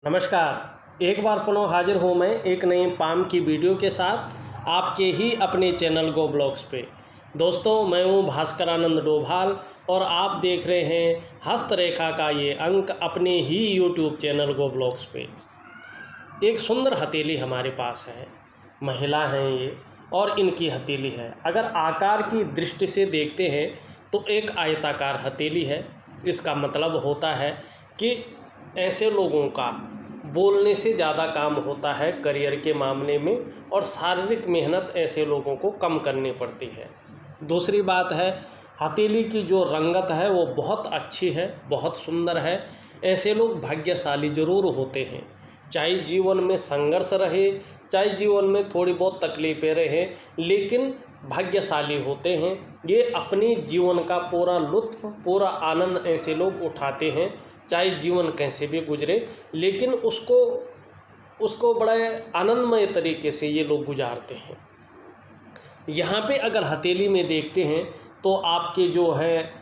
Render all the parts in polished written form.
नमस्कार। एक बार पुनः हाजिर हूँ मैं एक नई पाम की वीडियो के साथ आपके ही अपने चैनल गो ब्लॉग्स पे। दोस्तों, मैं हूँ भास्करानंद डोभाल और आप देख रहे हैं हस्तरेखा का ये अंक अपने ही यूट्यूब चैनल गो ब्लॉग्स पे। एक सुंदर हथेली हमारे पास है, महिला हैं ये और इनकी हथेली है। अगर आकार की दृष्टि से देखते हैं तो एक आयताकार हथेली है। इसका मतलब होता है कि ऐसे लोगों का बोलने से ज़्यादा काम होता है करियर के मामले में और शारीरिक मेहनत ऐसे लोगों को कम करनी पड़ती है। दूसरी बात है, हथेली की जो रंगत है वो बहुत अच्छी है, बहुत सुंदर है। ऐसे लोग भाग्यशाली जरूर होते हैं। चाहे जीवन में संघर्ष रहे, चाहे जीवन में थोड़ी बहुत तकलीफ़ें रहे, लेकिन भाग्यशाली होते हैं। ये अपने जीवन का पूरा लुत्फ़, पूरा आनंद ऐसे लोग उठाते हैं। चाहे जीवन कैसे भी गुजरे, लेकिन उसको बड़े आनंदमय तरीके से ये लोग गुजारते हैं। यहाँ पे अगर हथेली में देखते हैं तो आपके जो है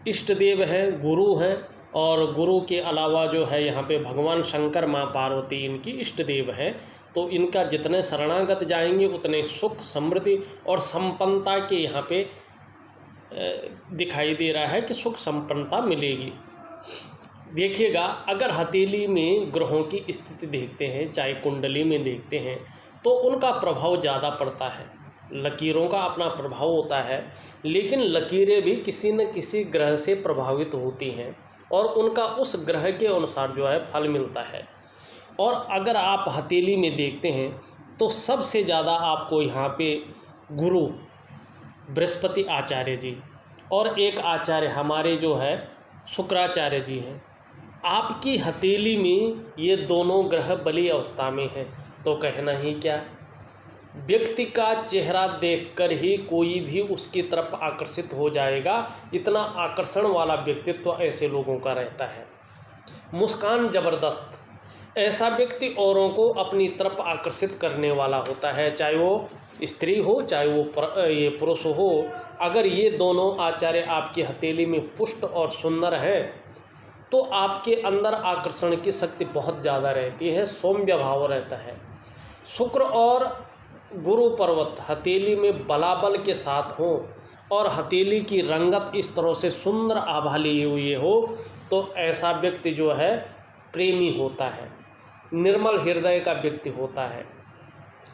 इष्ट देव हैं, गुरु हैं, और गुरु के अलावा जो है यहाँ पे भगवान शंकर, माँ पार्वती इनकी इष्ट देव हैं। तो इनका जितने शरणागत जाएंगे उतने सुख, समृद्धि और संपन्नता के यहाँ पे दिखाई दे रहा है कि सुख संपन्नता मिलेगी। देखिएगा, अगर हथेली में ग्रहों की स्थिति देखते हैं, चाहे कुंडली में देखते हैं, तो उनका प्रभाव ज़्यादा पड़ता है। लकीरों का अपना प्रभाव होता है, लेकिन लकीरें भी किसी न किसी ग्रह से प्रभावित होती हैं और उनका उस ग्रह के अनुसार जो है फल मिलता है। और अगर आप हथेली में देखते हैं तो सबसे ज़्यादा आपको यहाँ पे गुरु बृहस्पति आचार्य जी और एक आचार्य हमारे जो है शुक्राचार्य जी हैं। आपकी हथेली में ये दोनों ग्रह बली अवस्था में हैं, तो कहना ही क्या। व्यक्ति का चेहरा देखकर ही कोई भी उसकी तरफ आकर्षित हो जाएगा। इतना आकर्षण वाला व्यक्तित्व ऐसे लोगों का रहता है। मुस्कान ज़बरदस्त, ऐसा व्यक्ति औरों को अपनी तरफ आकर्षित करने वाला होता है, चाहे वो स्त्री हो चाहे वो ये पुरुष हो। अगर ये दोनों आचार्य आपकी हथेली में पुष्ट और सुंदर हैं तो आपके अंदर आकर्षण की शक्ति बहुत ज़्यादा रहती है, सौम्य भाव रहता है। शुक्र और गुरु पर्वत हथेली में बलाबल के साथ हो और हथेली की रंगत इस तरह से सुंदर आभा लिए हुए हो, तो ऐसा व्यक्ति जो है प्रेमी होता है, निर्मल हृदय का व्यक्ति होता है,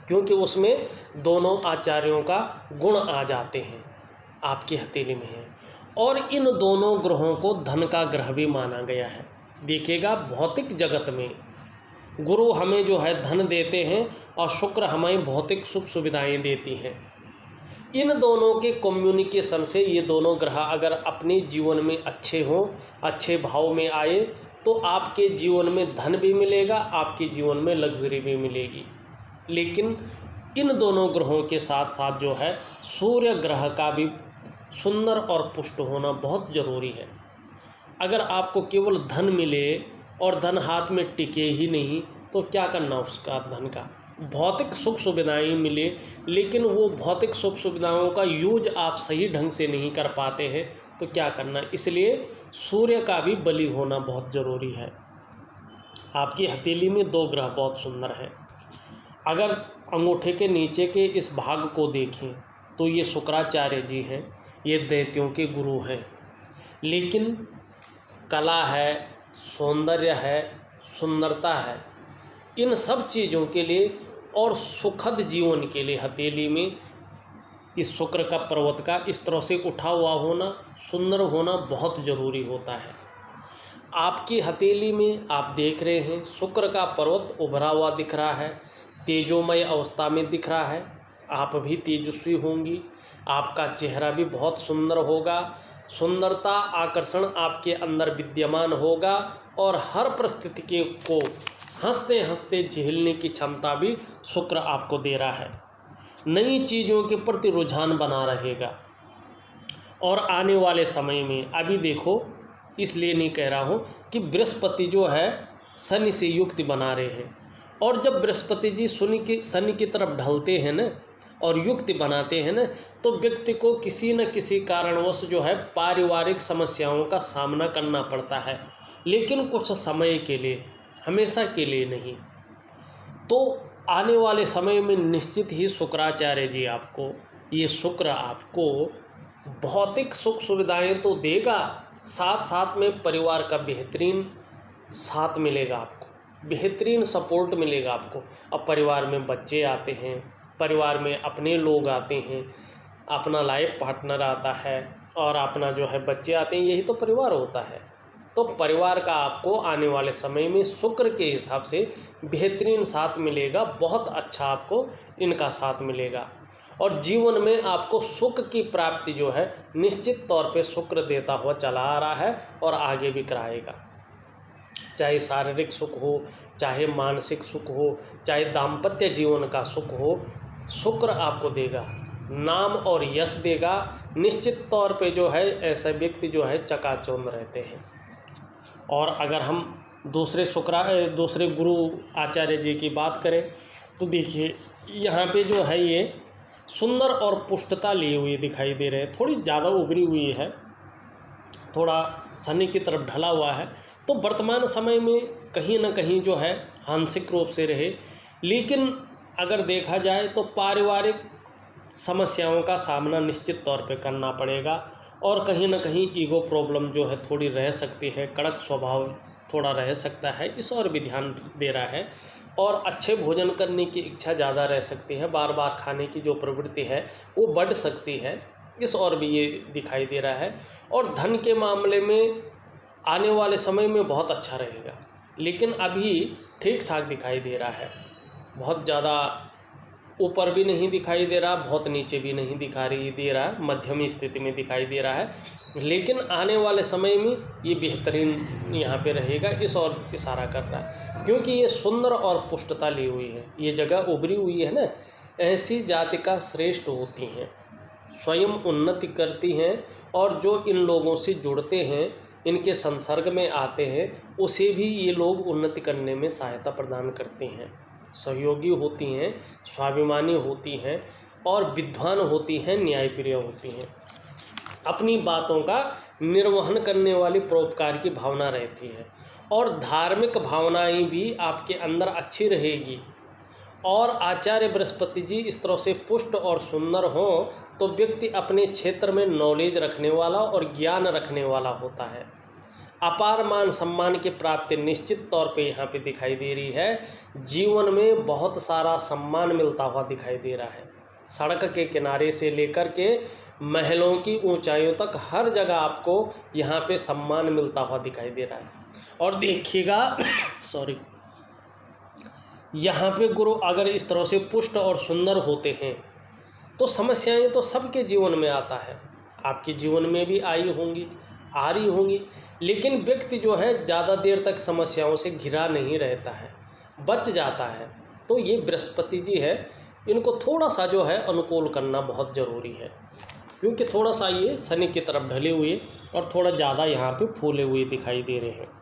क्योंकि उसमें दोनों आचार्यों का गुण आ जाते हैं, आपकी हथेली में है। और इन दोनों ग्रहों को धन का ग्रह भी माना गया है। देखिएगा, भौतिक जगत में गुरु हमें जो है धन देते हैं और शुक्र हमें भौतिक सुख सुविधाएं देती हैं। इन दोनों के कम्युनिकेशन से ये दोनों ग्रह अगर अपने जीवन में अच्छे हों, अच्छे भाव में आए, तो आपके जीवन में धन भी मिलेगा, आपके जीवन में लग्जरी भी मिलेगी। लेकिन इन दोनों ग्रहों के साथ साथ जो है सूर्य ग्रह का भी सुंदर और पुष्ट होना बहुत ज़रूरी है। अगर आपको केवल धन मिले और धन हाथ में टिके ही नहीं, तो क्या करना उसका धन का। भौतिक सुख सुविधाएं मिले, लेकिन वो भौतिक सुख सुविधाओं का यूज आप सही ढंग से नहीं कर पाते हैं, तो क्या करना। इसलिए सूर्य का भी बलि होना बहुत ज़रूरी है। आपकी हथेली में दो ग्रह बहुत सुंदर हैं। अगर अंगूठे के नीचे के इस भाग को देखें तो ये शुक्राचार्य जी हैं, ये दैत्यों के गुरु हैं। लेकिन कला है, सौंदर्य है, सुंदरता है, इन सब चीज़ों के लिए और सुखद जीवन के लिए हथेली में इस शुक्र का पर्वत का इस तरह से उठा हुआ होना, सुंदर होना बहुत ज़रूरी होता है। आपकी हथेली में आप देख रहे हैं शुक्र का पर्वत उभरा हुआ दिख रहा है, तेजोमय अवस्था में दिख रहा है। आप भी तेजस्वी होंगी, आपका चेहरा भी बहुत सुंदर होगा, सुंदरता, आकर्षण आपके अंदर विद्यमान होगा और हर परिस्थिति को हंसते हंसते झेलने की क्षमता भी शुक्र आपको दे रहा है। नई चीज़ों के प्रति रुझान बना रहेगा। और आने वाले समय में अभी देखो, इसलिए नहीं कह रहा हूँ कि बृहस्पति जो है शनि से युक्ति बना रहे हैं, और जब बृहस्पति जी शनि की तरफ ढलते हैं न और युक्ति बनाते हैं न, तो व्यक्ति को किसी न किसी कारणवश जो है पारिवारिक समस्याओं का सामना करना पड़ता है, लेकिन कुछ समय के लिए। हमेशा के लिए नहीं। तो आने वाले समय में निश्चित ही शुक्राचार्य जी आपको, ये शुक्र आपको भौतिक सुख सुविधाएं तो देगा, साथ साथ में परिवार का बेहतरीन साथ मिलेगा आपको, बेहतरीन सपोर्ट मिलेगा आपको। अब परिवार में बच्चे आते हैं, परिवार में अपने लोग आते हैं, अपना लाइफ पार्टनर आता है और अपना जो है बच्चे आते हैं, यही तो परिवार होता है। तो परिवार का आपको आने वाले समय में शुक्र के हिसाब से बेहतरीन साथ मिलेगा, बहुत अच्छा आपको इनका साथ मिलेगा। और जीवन में आपको सुख की प्राप्ति जो है निश्चित तौर पे शुक्र देता हुआ चला आ रहा है और आगे भी कराएगा। चाहे शारीरिक सुख हो, चाहे मानसिक सुख हो, चाहे दाम्पत्य जीवन का सुख हो, शुक्र आपको देगा, नाम और यश देगा। निश्चित तौर पे जो है ऐसे व्यक्ति जो है चकाचौंध रहते हैं। और अगर हम दूसरे गुरु आचार्य जी की बात करें तो देखिए यहाँ पे जो है ये सुंदर और पुष्टता लिए हुए दिखाई दे रहे हैं, थोड़ी ज़्यादा उभरी हुई है, थोड़ा शनि की तरफ ढला हुआ है। तो वर्तमान समय में कहीं ना कहीं जो है आंशिक रूप से रहे, लेकिन अगर देखा जाए तो पारिवारिक समस्याओं का सामना निश्चित तौर पे करना पड़ेगा। और कहीं ना कहीं ईगो प्रॉब्लम जो है थोड़ी रह सकती है, कड़क स्वभाव थोड़ा रह सकता है, इस और भी ध्यान दे रहा है। और अच्छे भोजन करने की इच्छा ज़्यादा रह सकती है, बार बार खाने की जो प्रवृत्ति है वो बढ़ सकती है, इस और भी ये दिखाई दे रहा है। और धन के मामले में आने वाले समय में बहुत अच्छा रहेगा, लेकिन अभी ठीक ठाक दिखाई दे रहा है, बहुत ज़्यादा ऊपर भी नहीं दिखाई दे रहा, बहुत नीचे भी नहीं दिखाई दे रहा, मध्यम स्थिति में दिखाई दे रहा है। लेकिन आने वाले समय में ये बेहतरीन यहाँ पे रहेगा, इस और इशारा कर रहा है, क्योंकि ये सुंदर और पुष्टता ली हुई है, ये जगह उभरी हुई है ना। ऐसी जातिका श्रेष्ठ होती हैं, स्वयं उन्नति करती हैं, और जो इन लोगों से जुड़ते हैं, इनके संसर्ग में आते हैं, उसे भी ये लोग उन्नति करने में सहायता प्रदान करते हैं, सहयोगी होती हैं, स्वाभिमानी होती हैं और विद्वान होती हैं, न्यायप्रिय होती हैं। अपनी बातों का निर्वहन करने वाली परोपकार की भावना रहती है, और धार्मिक भावनाएं भी आपके अंदर अच्छी रहेगी। और आचार्य बृहस्पति जी इस तरह से पुष्ट और सुंदर हों तो व्यक्ति अपने क्षेत्र में नॉलेज रखने वाला और ज्ञान रखने वाला होता है। अपार मान सम्मान की प्राप्ति निश्चित तौर पे यहाँ पे दिखाई दे रही है। जीवन में बहुत सारा सम्मान मिलता हुआ दिखाई दे रहा है, सड़क के किनारे से लेकर के महलों की ऊंचाइयों तक हर जगह आपको यहाँ पे सम्मान मिलता हुआ दिखाई दे रहा है। और देखिएगा यहाँ पे गुरु अगर इस तरह से पुष्ट और सुंदर होते हैं तो समस्याएं तो सबके जीवन में आता है, आपके जीवन में भी आई होंगी, आ रही होंगी, लेकिन व्यक्ति जो है ज़्यादा देर तक समस्याओं से घिरा नहीं रहता है, बच जाता है। तो ये बृहस्पति जी है, इनको थोड़ा सा जो है अनुकूल करना बहुत ज़रूरी है, क्योंकि थोड़ा सा ये शनि की तरफ ढले हुए और थोड़ा ज़्यादा यहाँ पे फूले हुए दिखाई दे रहे हैं।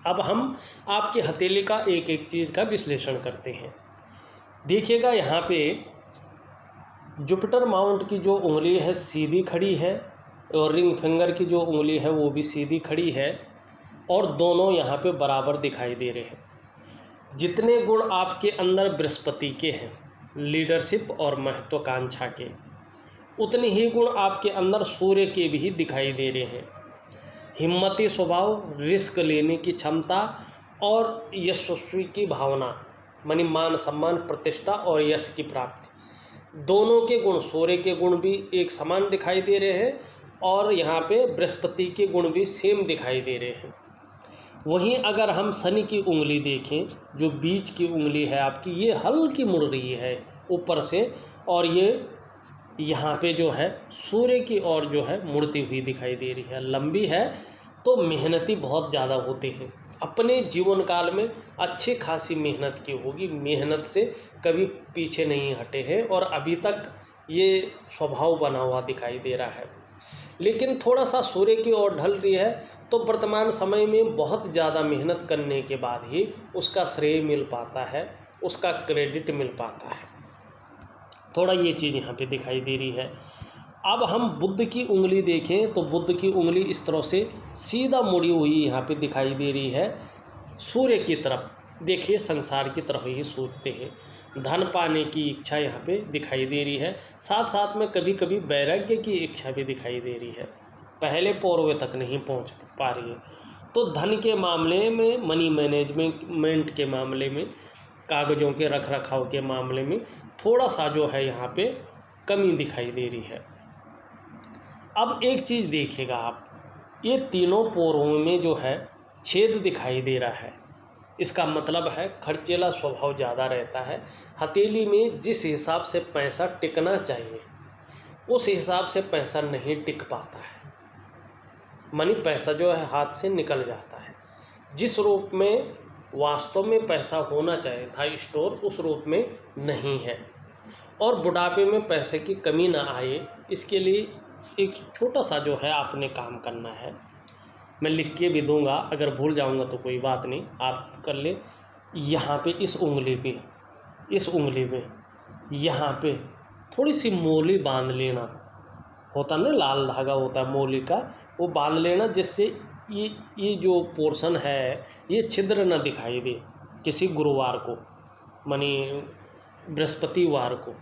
अब हम आपकी हथेली का एक एक चीज़ का विश्लेषण करते हैं। देखिएगा यहाँ पे जुपिटर माउंट की जो उंगली है सीधी खड़ी है, और रिंग फिंगर की जो उंगली है वो भी सीधी खड़ी है, और दोनों यहाँ पे बराबर दिखाई दे रहे हैं। जितने गुण आपके अंदर बृहस्पति के हैं, लीडरशिप और महत्वाकांक्षा के, उतने ही गुण आपके अंदर सूर्य के भी दिखाई दे रहे हैं। हिम्मती स्वभाव, रिस्क लेने की क्षमता और यशस्वी की भावना, मानी मान सम्मान, प्रतिष्ठा और यश की प्राप्ति, दोनों के गुण, सूर्य के गुण भी एक समान दिखाई दे रहे हैं और यहाँ पे बृहस्पति के गुण भी सेम दिखाई दे रहे हैं। वहीं अगर हम शनि की उंगली देखें, जो बीच की उंगली है आपकी, ये हल्की मुड़ रही है ऊपर से, और ये यहाँ पे जो है सूर्य की ओर जो है मुड़ती हुई दिखाई दे रही है, लंबी है। तो मेहनती बहुत ज़्यादा होते हैं, अपने जीवन काल में अच्छी खासी मेहनत की होगी, मेहनत से कभी पीछे नहीं हटे हैं और अभी तक ये स्वभाव बना हुआ दिखाई दे रहा है। लेकिन थोड़ा सा सूर्य की ओर ढल रही है, तो वर्तमान समय में बहुत ज़्यादा मेहनत करने के बाद ही उसका श्रेय मिल पाता है, उसका क्रेडिट मिल पाता है। थोड़ा ये चीज़ यहाँ पे दिखाई दे रही है। अब हम बुध की उंगली देखें तो बुध की उंगली इस तरह से सीधा मुड़ी हुई यहाँ पे दिखाई दे रही है, सूर्य की तरफ देखिए, संसार की तरफ ही सोचते हैं। धन पाने की इच्छा यहाँ पे दिखाई दे रही है, साथ साथ में कभी कभी वैराग्य की इच्छा भी दिखाई दे रही है, पहले पौरवे तक नहीं पहुँच पा रही है। तो धन के मामले में, मनी मैनेजमेंट के मामले में, कागज़ों के रख रखाव के मामले में थोड़ा सा जो है यहाँ पे कमी दिखाई दे रही है। अब एक चीज़ देखिएगा आप, ये तीनों पौरवों में जो है छेद दिखाई दे रहा है, इसका मतलब है खर्चीला स्वभाव ज़्यादा रहता है। हथेली में जिस हिसाब से पैसा टिकना चाहिए उस हिसाब से पैसा नहीं टिक पाता है, मानी पैसा जो है हाथ से निकल जाता है। जिस रूप में वास्तव में पैसा होना चाहिए था स्टोर, उस रूप में नहीं है। और बुढ़ापे में पैसे की कमी ना आए, इसके लिए एक छोटा सा जो है आपने काम करना है। मैं लिख के भी दूंगा, अगर भूल जाऊंगा तो कोई बात नहीं, आप कर ले। यहाँ पे इस उंगली में यहाँ पे थोड़ी सी मोली बांध लेना, होता ना लाल धागा होता है मोली का, वो बांध लेना, जिससे ये जो पोर्शन है ये छिद्र न दिखाई दे। किसी गुरुवार को, मानी बृहस्पतिवार को,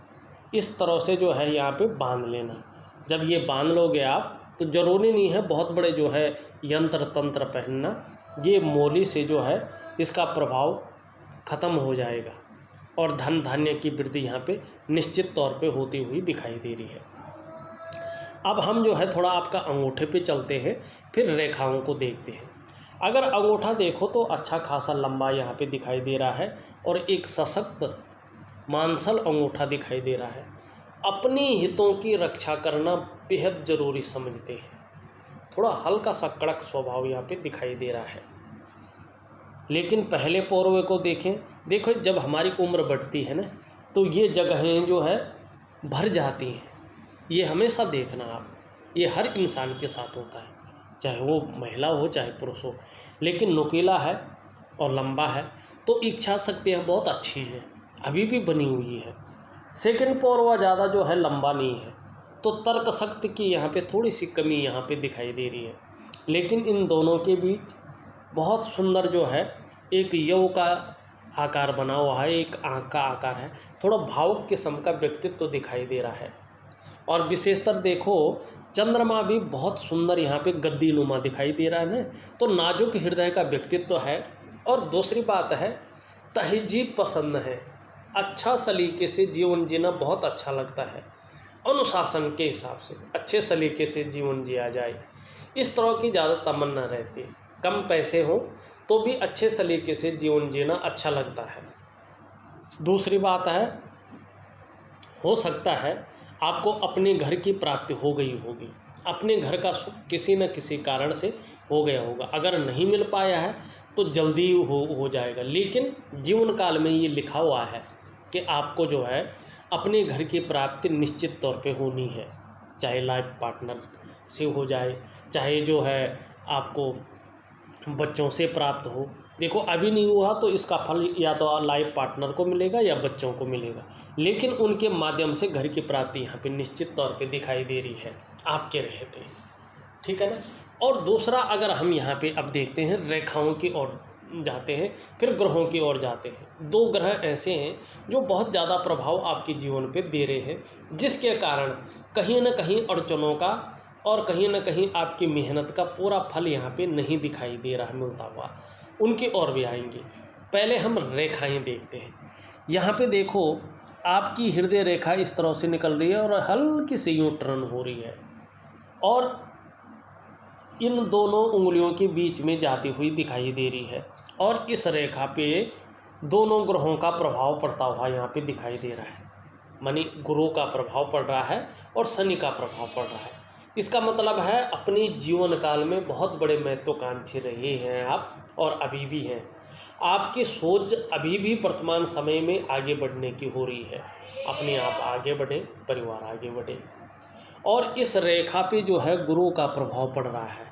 इस तरह से जो है यहाँ पे बांध लेना। जब ये बांध लोगे आप, तो ज़रूरी नहीं है बहुत बड़े जो है यंत्र तंत्र पहनना, ये मोली से जो है इसका प्रभाव ख़त्म हो जाएगा और धन धान्य की वृद्धि यहाँ पे निश्चित तौर पे होती हुई दिखाई दे रही है। अब हम जो है थोड़ा आपका अंगूठे पे चलते हैं, फिर रेखाओं को देखते हैं। अगर अंगूठा देखो तो अच्छा खासा लंबा यहाँ पे दिखाई दे रहा है और एक सशक्त मांसल अंगूठा दिखाई दे रहा है। अपने हितों की रक्षा करना बेहद ज़रूरी समझते हैं। थोड़ा हल्का सा कड़क स्वभाव यहाँ पे दिखाई दे रहा है। लेकिन पहले पौरवे को देखें, देखो जब हमारी उम्र बढ़ती है ना, तो ये जगहें जो है भर जाती हैं। ये हमेशा देखना आप, ये हर इंसान के साथ होता है, चाहे वो महिला हो चाहे पुरुष हो। लेकिन नुकीला है और लंबा है, तो इच्छा शक्तियाँ बहुत अच्छी हैं, अभी भी बनी हुई है। सेकंड पौरवा ज़्यादा जो है लंबा नहीं है, तो तर्क शक्ति की यहाँ पे थोड़ी सी कमी यहाँ पे दिखाई दे रही है। लेकिन इन दोनों के बीच बहुत सुंदर जो है एक यव का आकार बना हुआ है, एक आँख का आकार है, थोड़ा भावुक किस्म का व्यक्तित्व तो दिखाई दे रहा है। और विशेषतर देखो, चंद्रमा भी बहुत सुंदर यहाँ पे गद्दी नुमा दिखाई दे रहा है ना, तो नाजुक हृदय का व्यक्तित्व है। और दूसरी बात है, तहजीब पसंद है, अच्छा सलीके से जीवन जीना बहुत अच्छा लगता है। अनुशासन के हिसाब से अच्छे सलीके से जीवन जिया जाए, इस तरह की ज़्यादा तमन्ना रहती है। कम पैसे हो तो भी अच्छे सलीके से जीवन जीना अच्छा लगता है। दूसरी बात है, हो सकता है आपको अपने घर की प्राप्ति हो गई होगी, अपने घर का सुख किसी न किसी कारण से हो गया होगा। अगर नहीं मिल पाया है तो जल्दी हो जाएगा। लेकिन जीवन काल में ये लिखा हुआ है कि आपको जो है अपने घर की प्राप्ति निश्चित तौर पे होनी है, चाहे लाइफ पार्टनर से हो जाए, चाहे जो है आपको बच्चों से प्राप्त हो। देखो अभी नहीं हुआ तो इसका फल या तो लाइफ पार्टनर को मिलेगा या बच्चों को मिलेगा, लेकिन उनके माध्यम से घर की प्राप्ति यहाँ पे निश्चित तौर पे दिखाई दे रही है आपके रहते, ठीक है ना। और दूसरा, अगर हम यहाँ पे अब देखते हैं, रेखाओं की ओर जाते हैं, फिर ग्रहों की ओर जाते हैं। दो ग्रह ऐसे हैं जो बहुत ज़्यादा प्रभाव आपके जीवन पे दे रहे हैं, जिसके कारण कहीं ना कहीं अड़चनों का और कहीं ना कहीं आपकी मेहनत का पूरा फल यहाँ पे नहीं दिखाई दे रहा मिलता हुआ। उनकी ओर भी आएंगे। पहले हम रेखाएं देखते हैं। यहाँ पे देखो, आपकी हृदय रेखा इस तरह से निकल रही है और हल्की सी यूँ टर्न हो रही है और इन दोनों उंगलियों के बीच में जाती हुई दिखाई दे रही है। और इस रेखा पे दोनों ग्रहों का प्रभाव पड़ता हुआ यहाँ पे दिखाई दे रहा है, मानी गुरु का प्रभाव पड़ रहा है और शनि का प्रभाव पड़ रहा है। इसका मतलब है अपने जीवन काल में बहुत बड़े महत्वाकांक्षी रहे हैं आप, और अभी भी हैं। आपकी सोच अभी भी वर्तमान समय में आगे बढ़ने की हो रही है। अपने आप आगे बढ़े, परिवार आगे बढ़े। और इस रेखा पे जो है गुरु का प्रभाव पड़ रहा है,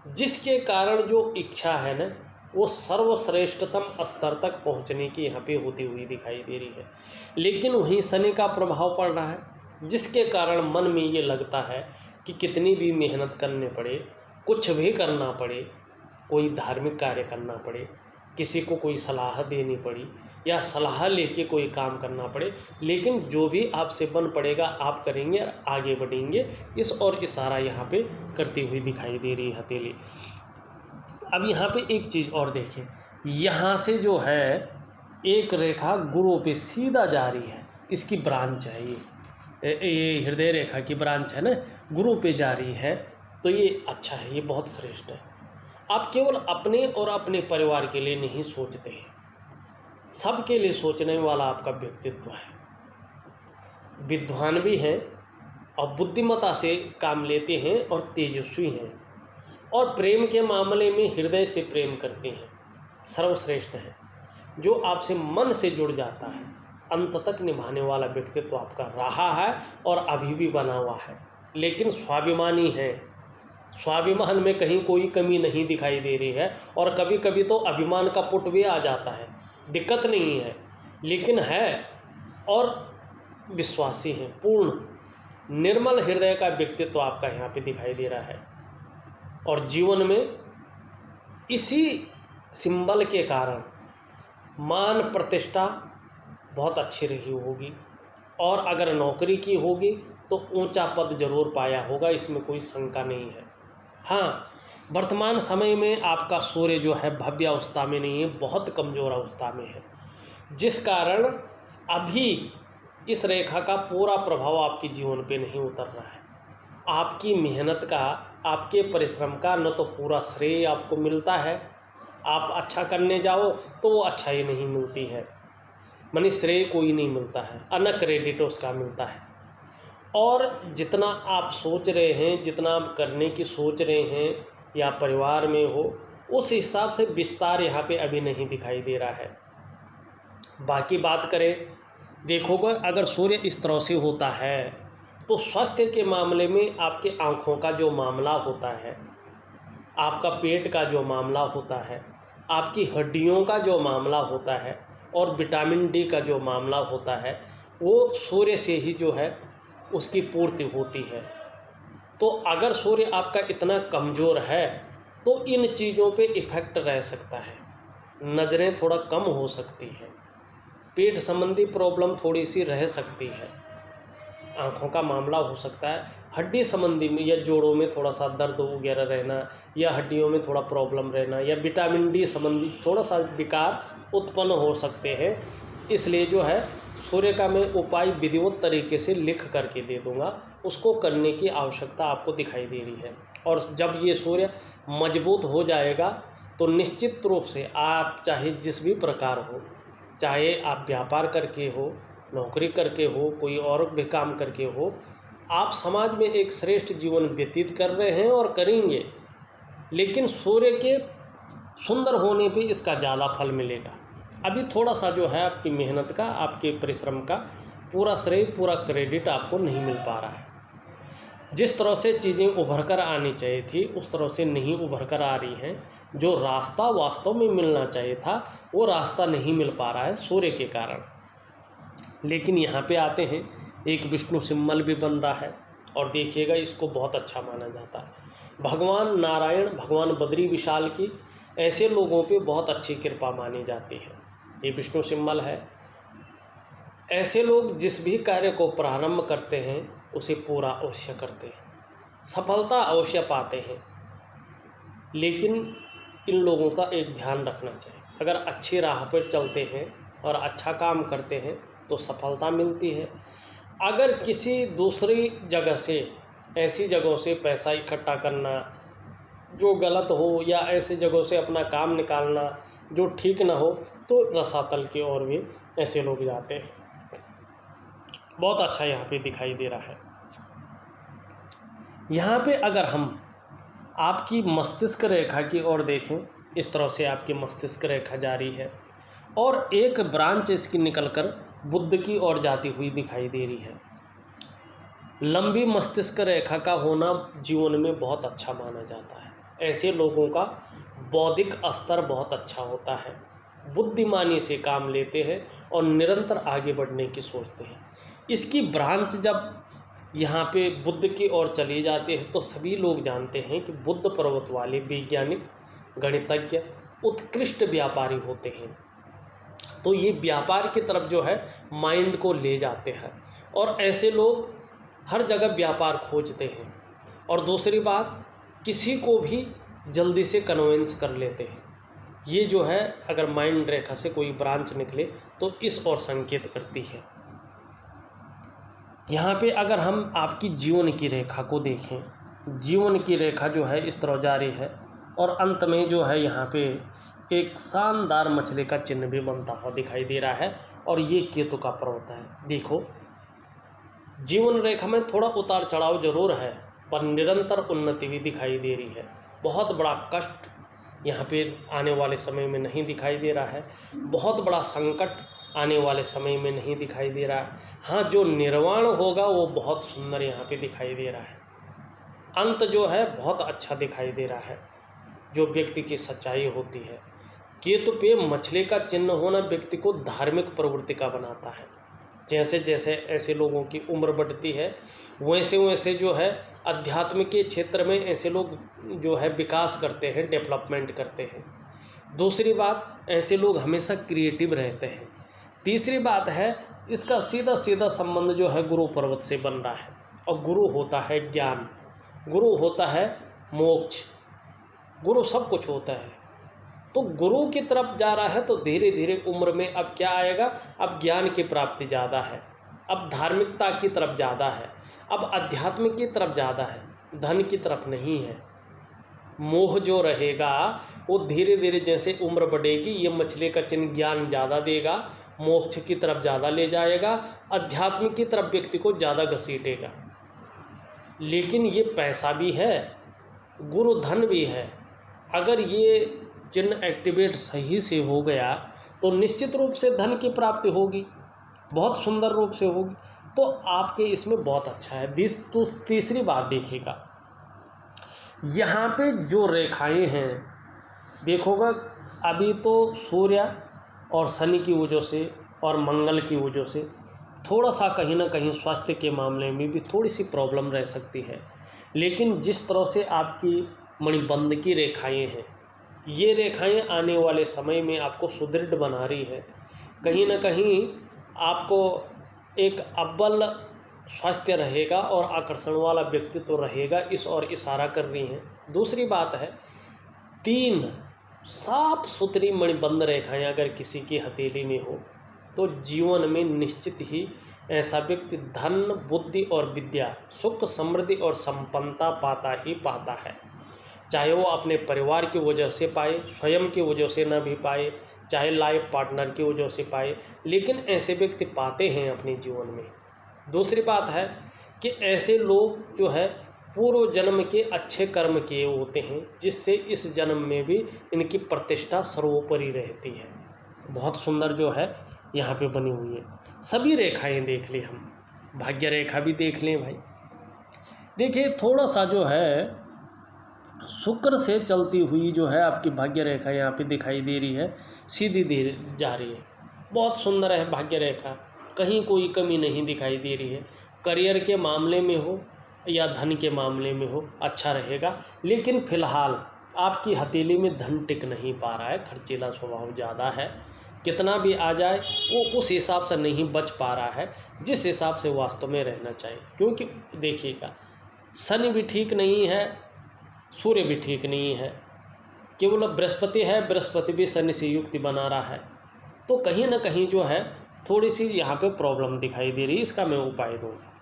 जिसके कारण जो इच्छा है ना, वो सर्वश्रेष्ठतम स्तर तक पहुंचने की यहाँ पे होती हुई दिखाई दे रही है। लेकिन वहीं शनि का प्रभाव पड़ रहा है, जिसके कारण मन में ये लगता है कि कितनी भी मेहनत करने पड़े, कुछ भी करना पड़े, कोई धार्मिक कार्य करना पड़े, किसी को कोई सलाह देनी पड़ी या सलाह लेके कोई काम करना पड़े, लेकिन जो भी आपसे बन पड़ेगा आप करेंगे और आगे बढ़ेंगे। इस और इशारा यहाँ पे करती हुई दिखाई दे रही है हथेली। अब यहाँ पे एक चीज़ और देखें, यहाँ से जो है एक रेखा गुरु पे सीधा जा रही है, इसकी ब्रांच है ये हृदय रेखा की ब्रांच है ना, गुरु पे जा रही है, तो ये अच्छा है, ये बहुत श्रेष्ठ है। आप केवल अपने और अपने परिवार के लिए नहीं सोचते हैं, सबके लिए सोचने वाला आपका व्यक्तित्व है। विद्वान भी हैं और बुद्धिमत्ता से काम लेते हैं और तेजस्वी हैं, और प्रेम के मामले में हृदय से प्रेम करते हैं, सर्वश्रेष्ठ है। जो आपसे मन से जुड़ जाता है, अंत तक निभाने वाला व्यक्तित्व आपका रहा है और अभी भी बना हुआ है। लेकिन स्वाभिमानी है, स्वाभिमान में कहीं कोई कमी नहीं दिखाई दे रही है, और कभी कभी तो अभिमान का पुट भी आ जाता है, दिक्कत नहीं है, लेकिन है और विश्वासी है। पूर्ण निर्मल हृदय का व्यक्तित्व आपका यहाँ पे दिखाई दे रहा है, और जीवन में इसी सिंबल के कारण मान प्रतिष्ठा बहुत अच्छी रही होगी, और अगर नौकरी की होगी तो ऊंचा पद जरूर पाया होगा, इसमें कोई शंका नहीं है। हाँ, वर्तमान समय में आपका सूर्य जो है भव्य अवस्था में नहीं है, बहुत कमज़ोर अवस्था में है, जिस कारण अभी इस रेखा का पूरा प्रभाव आपके जीवन पे नहीं उतर रहा है। आपकी मेहनत का, आपके परिश्रम का न तो पूरा श्रेय आपको मिलता है, आप अच्छा करने जाओ तो वो अच्छाई नहीं मिलती है, मानी श्रेय कोई नहीं मिलता है, न क्रेडिट उसका मिलता है। और जितना आप सोच रहे हैं, जितना आप करने की सोच रहे हैं या परिवार में हो, उस हिसाब से विस्तार यहाँ पे अभी नहीं दिखाई दे रहा है। बाकी बात करें, देखोगे अगर सूर्य इस तरह से होता है तो स्वास्थ्य के मामले में आपके आँखों का जो मामला होता है, आपका पेट का जो मामला होता है, आपकी हड्डियों का जो मामला होता है, और विटामिन डी का जो मामला होता है, वो सूर्य से ही जो है उसकी पूर्ति होती है। तो अगर सूर्य आपका इतना कमज़ोर है तो इन चीज़ों पे इफ़ेक्ट रह सकता है, नज़रें थोड़ा कम हो सकती है, पेट संबंधी प्रॉब्लम थोड़ी सी रह सकती है, आँखों का मामला हो सकता है, हड्डी संबंधी में या जोड़ों में थोड़ा सा दर्द वगैरह रहना, या हड्डियों में थोड़ा प्रॉब्लम रहना, या विटामिन डी संबंधी थोड़ा सा विकार उत्पन्न हो सकते हैं। इसलिए जो है सूर्य का मैं उपाय विधिवत तरीके से लिख करके दे दूंगा, उसको करने की आवश्यकता आपको दिखाई दे रही है। और जब ये सूर्य मजबूत हो जाएगा तो निश्चित रूप से आप चाहे जिस भी प्रकार हो, चाहे आप व्यापार करके हो, नौकरी करके हो, कोई और भी काम करके हो, आप समाज में एक श्रेष्ठ जीवन व्यतीत कर रहे हैं और करेंगे। लेकिन सूर्य के सुंदर होने पे इसका ज़्यादा फल मिलेगा। अभी थोड़ा सा जो है आपकी मेहनत का, आपके परिश्रम का पूरा श्रेय, पूरा क्रेडिट आपको नहीं मिल पा रहा है। जिस तरह से चीज़ें उभर कर आनी चाहिए थी उस तरह से नहीं उभर कर आ रही हैं। जो रास्ता वास्तव में मिलना चाहिए था वो रास्ता नहीं मिल पा रहा है सूर्य के कारण। लेकिन यहाँ पे आते हैं, एक विष्णु सिंबल भी बन रहा है, और देखिएगा इसको बहुत अच्छा माना जाता है। भगवान नारायण, भगवान बद्री विशाल की ऐसे लोगों पे बहुत अच्छी कृपा मानी जाती है। ये विष्णु सिंबल है। ऐसे लोग जिस भी कार्य को प्रारंभ करते हैं उसे पूरा अवश्य करते हैं, सफलता अवश्य पाते हैं। लेकिन इन लोगों का एक ध्यान रखना चाहिए, अगर अच्छी राह पर चलते हैं और अच्छा काम करते हैं तो सफलता मिलती है। अगर किसी दूसरी जगह से, ऐसी जगहों से पैसा इकट्ठा करना जो गलत हो, या ऐसी जगहों से अपना काम निकालना जो ठीक ना हो, तो रसातल की ओर भी ऐसे लोग जाते हैं। बहुत अच्छा यहाँ पे दिखाई दे रहा है। यहाँ पे अगर हम आपकी मस्तिष्क रेखा की ओर देखें, इस तरह से आपकी मस्तिष्क रेखा जा रही है, और एक ब्रांच इसकी निकलकर बुध की ओर जाती हुई दिखाई दे रही है। लंबी मस्तिष्क रेखा का होना जीवन में बहुत अच्छा माना जाता है। ऐसे लोगों का बौद्धिक स्तर बहुत अच्छा होता है, बुद्धिमानी से काम लेते हैं और निरंतर आगे बढ़ने की सोचते हैं। इसकी ब्रांच जब यहाँ पे बुद्ध की ओर चली जाती है तो सभी लोग जानते हैं कि बुद्ध पर्वत वाले वैज्ञानिक, गणितज्ञ, उत्कृष्ट व्यापारी होते हैं। तो ये व्यापार की तरफ जो है माइंड को ले जाते हैं और ऐसे लोग हर जगह व्यापार खोजते हैं। और दूसरी बात, किसी को भी जल्दी से कन्विंस कर लेते हैं। ये जो है अगर माइंड रेखा से कोई ब्रांच निकले तो इस ओर संकेत करती है। यहाँ पे अगर हम आपकी जीवन की रेखा को देखें, जीवन की रेखा जो है इस तरह जारी है और अंत में जो है यहाँ पे एक शानदार मछली का चिन्ह भी बनता हुआ दिखाई दे रहा है और ये केतु का पर्वत है। देखो, जीवन रेखा में थोड़ा उतार चढ़ाव जरूर है पर निरंतर उन्नति भी दिखाई दे रही है। बहुत बड़ा कष्ट यहाँ पे आने वाले समय में नहीं दिखाई दे रहा है, बहुत बड़ा संकट आने वाले समय में नहीं दिखाई दे रहा है। हाँ, जो निर्वाण होगा वो बहुत सुंदर यहाँ पे दिखाई दे रहा है। अंत जो है बहुत अच्छा दिखाई दे रहा है, जो व्यक्ति की सच्चाई होती है। केतु पे मछली का चिन्ह होना व्यक्ति को धार्मिक प्रवृत्ति का बनाता है। जैसे जैसे ऐसे लोगों की उम्र बढ़ती है वैसे वैसे जो है अध्यात्म के क्षेत्र में ऐसे लोग जो है विकास करते हैं, डेवलपमेंट करते हैं। दूसरी बात, ऐसे लोग हमेशा क्रिएटिव रहते हैं। तीसरी बात है, इसका सीधा सीधा संबंध जो है गुरु पर्वत से बन रहा है और गुरु होता है ज्ञान, गुरु होता है मोक्ष, गुरु सब कुछ होता है। तो गुरु की तरफ जा रहा है तो धीरे धीरे उम्र में अब क्या आएगा, अब ज्ञान की प्राप्ति ज़्यादा है, अब धार्मिकता की तरफ ज़्यादा है, अब अध्यात्म की तरफ ज़्यादा है, धन की तरफ नहीं है। मोह जो रहेगा वो धीरे धीरे जैसे उम्र बढ़ेगी ये मछली का चिन्ह ज्ञान ज़्यादा देगा, मोक्ष की तरफ ज़्यादा ले जाएगा, अध्यात्म की तरफ व्यक्ति को ज़्यादा घसीटेगा। लेकिन ये पैसा भी है, गुरु धन भी है। अगर ये चिन्ह एक्टिवेट सही से हो गया तो निश्चित रूप से धन की प्राप्ति होगी, बहुत सुंदर रूप से होगी। तो आपके इसमें बहुत अच्छा है। तीसरी बात देखिएगा, यहाँ पे जो रेखाएं हैं देखोगा, अभी तो सूर्य और शनि की वजह से और मंगल की वजह से थोड़ा सा कहीं ना कहीं स्वास्थ्य के मामले में भी थोड़ी सी प्रॉब्लम रह सकती है। लेकिन जिस तरह से आपकी मणिबंध की रेखाएं हैं, ये रेखाएं आने वाले समय में आपको सुदृढ़ बना रही है। कहीं ना कहीं आपको एक अव्वल स्वास्थ्य रहेगा और आकर्षण वाला व्यक्तित्व रहेगा, इस ओर इशारा कर रही हैं। दूसरी बात है, 3 साफ सुथरी मणिबंध रेखाएं अगर किसी की हथेली में हो तो जीवन में निश्चित ही ऐसा व्यक्ति धन, बुद्धि और विद्या, सुख, समृद्धि और संपन्नता पाता ही पाता है। चाहे वो अपने परिवार की वजह से पाए, स्वयं की वजह से ना भी पाए, चाहे लाइफ पार्टनर की वजह से पाए, लेकिन ऐसे व्यक्ति पाते हैं अपने जीवन में। दूसरी बात है कि ऐसे लोग जो है पूर्व जन्म के अच्छे कर्म किए होते हैं, जिससे इस जन्म में भी इनकी प्रतिष्ठा सर्वोपरि रहती है। बहुत सुंदर जो है यहाँ पे बनी हुई है। सभी रेखाएं देख ली हम, भाग्य रेखा भी देख लें भाई। देखिए, थोड़ा सा जो है शुक्र से चलती हुई जो है आपकी भाग्य रेखा यहाँ पे दिखाई दे रही है, सीधी धीरे जा रही है। बहुत सुंदर है भाग्य रेखा, कहीं कोई कमी नहीं दिखाई दे रही है। करियर के मामले में हो या धन के मामले में हो अच्छा रहेगा, लेकिन फिलहाल आपकी हथेली में धन टिक नहीं पा रहा है, खर्चीला स्वभाव ज़्यादा है। कितना भी आ जाए वो उस हिसाब से नहीं बच पा रहा है जिस हिसाब से वास्तव में रहना चाहिए। क्योंकि देखिएगा, शनि भी ठीक नहीं है, सूर्य भी ठीक नहीं है, केवल बृहस्पति है, बृहस्पति भी शनि से युक्ति बना रहा है। तो कहीं ना कहीं जो है थोड़ी सी यहाँ पे प्रॉब्लम दिखाई दे रही है। इसका मैं उपाय दूँगा।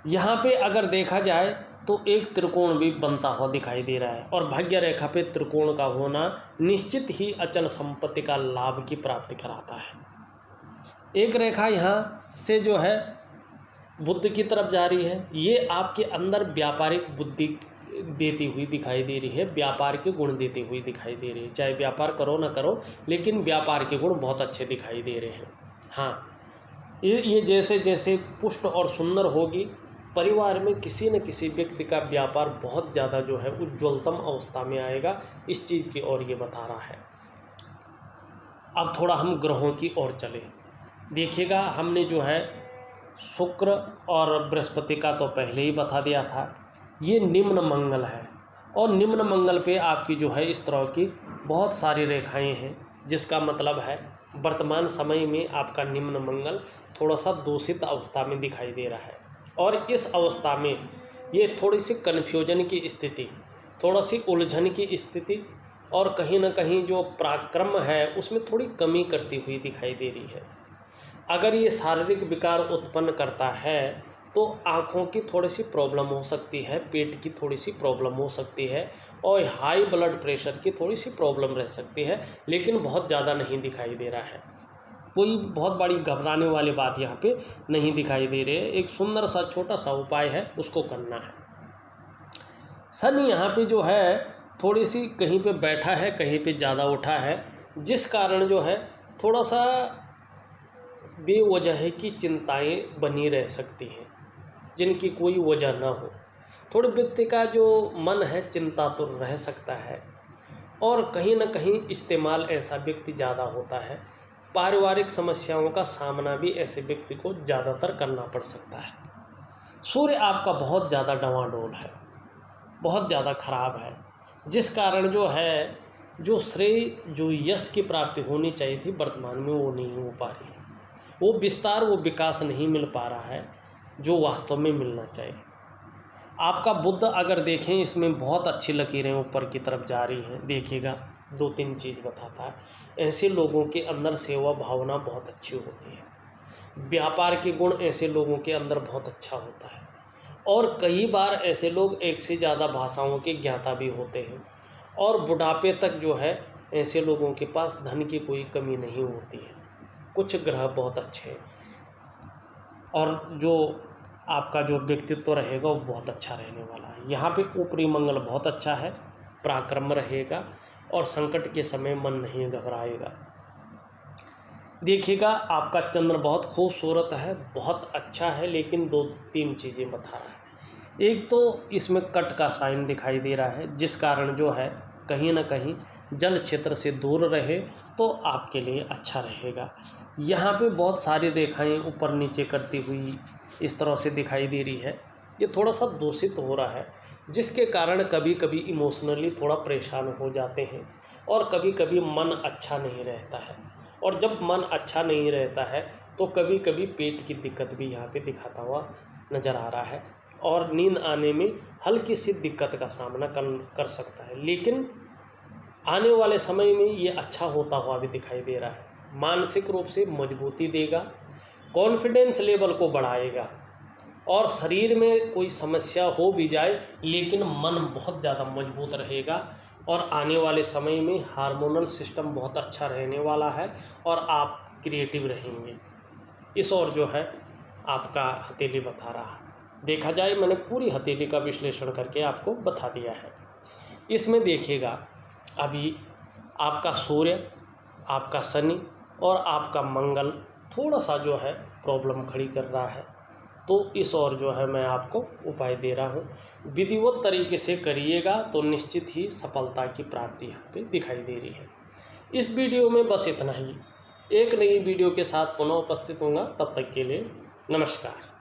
यहाँ पे अगर देखा जाए तो एक त्रिकोण भी बनता हुआ दिखाई दे रहा है और भाग्य रेखा पे त्रिकोण का होना निश्चित ही अचल संपत्ति का लाभ की प्राप्ति कराता है। एक रेखा यहाँ से जो है बुद्ध की तरफ जा रही है, ये आपके अंदर व्यापारिक बुद्धि देती हुई दिखाई दे रही है, व्यापार के गुण देती हुई दिखाई दे रही है। चाहे व्यापार करो ना करो, लेकिन व्यापार के गुण बहुत अच्छे दिखाई दे रहे हैं। हाँ, ये जैसे जैसे पुष्ट और सुंदर होगी, परिवार में किसी न किसी व्यक्ति का व्यापार बहुत ज़्यादा जो है उज्ज्वलतम अवस्था में आएगा, इस चीज़ की ओर ये बता रहा है। अब थोड़ा हम ग्रहों की ओर चले। देखिएगा, हमने जो है शुक्र और बृहस्पति का तो पहले ही बता दिया था। ये निम्न मंगल है और निम्न मंगल पे आपकी जो है इस तरह की बहुत सारी रेखाएं हैं, जिसका मतलब है वर्तमान समय में आपका निम्न मंगल थोड़ा सा दूषित अवस्था में दिखाई दे रहा है। और इस अवस्था में ये थोड़ी सी कन्फ्यूजन की स्थिति, थोड़ा सी उलझन की स्थिति और कहीं ना कहीं जो पराक्रम है उसमें थोड़ी कमी करती हुई दिखाई दे रही है। अगर ये शारीरिक विकार उत्पन्न करता है तो आँखों की थोड़ी सी प्रॉब्लम हो सकती है, पेट की थोड़ी सी प्रॉब्लम हो सकती है और हाई ब्लड प्रेशर की थोड़ी सी प्रॉब्लम रह सकती है, लेकिन बहुत ज़्यादा नहीं दिखाई दे रहा है। कोई बहुत बड़ी घबराने वाली बात यहाँ पे नहीं दिखाई दे रही है। एक सुंदर सा छोटा सा उपाय है, उसको करना है। शनि यहाँ पे जो है थोड़ी सी कहीं पे बैठा है, कहीं पे ज़्यादा उठा है, जिस कारण जो है थोड़ा सा बेवजह की चिंताएं बनी रह सकती हैं, जिनकी कोई वजह ना हो। थोड़े व्यक्ति का जो मन है चिंता तो रह सकता है और कहीं ना कहीं इस्तेमाल ऐसा व्यक्ति ज़्यादा होता है। पारिवारिक समस्याओं का सामना भी ऐसे व्यक्ति को ज़्यादातर करना पड़ सकता है। सूर्य आपका बहुत ज़्यादा डवाडोल है, बहुत ज़्यादा खराब है, जिस कारण जो है जो श्रेय, जो यश की प्राप्ति होनी चाहिए थी वर्तमान में वो नहीं हो पा रही है। वो विस्तार, वो विकास नहीं मिल पा रहा है जो वास्तव में मिलना चाहिए। आपका बुध अगर देखें, इसमें बहुत अच्छी लकीरें ऊपर की तरफ जा रही हैं। देखिएगा, 2-3 चीज़ बताता है। ऐसे लोगों के अंदर सेवा भावना बहुत अच्छी होती है, व्यापार के गुण ऐसे लोगों के अंदर बहुत अच्छा होता है और कई बार ऐसे लोग एक से ज़्यादा भाषाओं के ज्ञाता भी होते हैं और बुढ़ापे तक जो है ऐसे लोगों के पास धन की कोई कमी नहीं होती है। कुछ ग्रह बहुत अच्छे हैं और जो आपका जो व्यक्तित्व रहेगा वो बहुत अच्छा रहने वाला है। यहाँ पे ऊपरी मंगल बहुत अच्छा है, पराक्रम रहेगा और संकट के समय मन नहीं घबराएगा। देखिएगा, आपका चंद्र बहुत खूबसूरत है, बहुत अच्छा है, लेकिन 2-3 चीज़ें बता रहा है। एक तो इसमें कट का साइन दिखाई दे रहा है, जिस कारण जो है कहीं ना कहीं जल क्षेत्र से दूर रहे तो आपके लिए अच्छा रहेगा। यहाँ पे बहुत सारी रेखाएं ऊपर नीचे करती हुई इस तरह से दिखाई दे रही है। ये थोड़ा सा दूषित हो रहा है, जिसके कारण कभी कभी इमोशनली थोड़ा परेशान हो जाते हैं और कभी कभी मन अच्छा नहीं रहता है। और जब मन अच्छा नहीं रहता है तो कभी कभी पेट की दिक्कत भी यहाँ पे दिखाता हुआ नज़र आ रहा है और नींद आने में हल्की सी दिक्कत का सामना कर सकता है। लेकिन आने वाले समय में ये अच्छा होता हुआ भी दिखाई दे रहा है। मानसिक रूप से मजबूती देगा, कॉन्फिडेंस लेवल को बढ़ाएगा और शरीर में कोई समस्या हो भी जाए लेकिन मन बहुत ज़्यादा मजबूत रहेगा और आने वाले समय में हार्मोनल सिस्टम बहुत अच्छा रहने वाला है और आप क्रिएटिव रहेंगे। इस ओर जो है आपका हथेली बता रहा है। देखा जाए, मैंने पूरी हथेली का विश्लेषण करके आपको बता दिया है। इसमें देखिएगा, अभी आपका सूर्य, आपका शनि और आपका मंगल थोड़ा सा जो है प्रॉब्लम खड़ी कर रहा है, तो इस ओर जो है मैं आपको उपाय दे रहा हूँ। विधिवत तरीके से करिएगा तो निश्चित ही सफलता की प्राप्ति यहाँ पे दिखाई दे रही है। इस वीडियो में बस इतना ही। एक नई वीडियो के साथ पुनः उपस्थित होऊंगा, तब तक के लिए नमस्कार।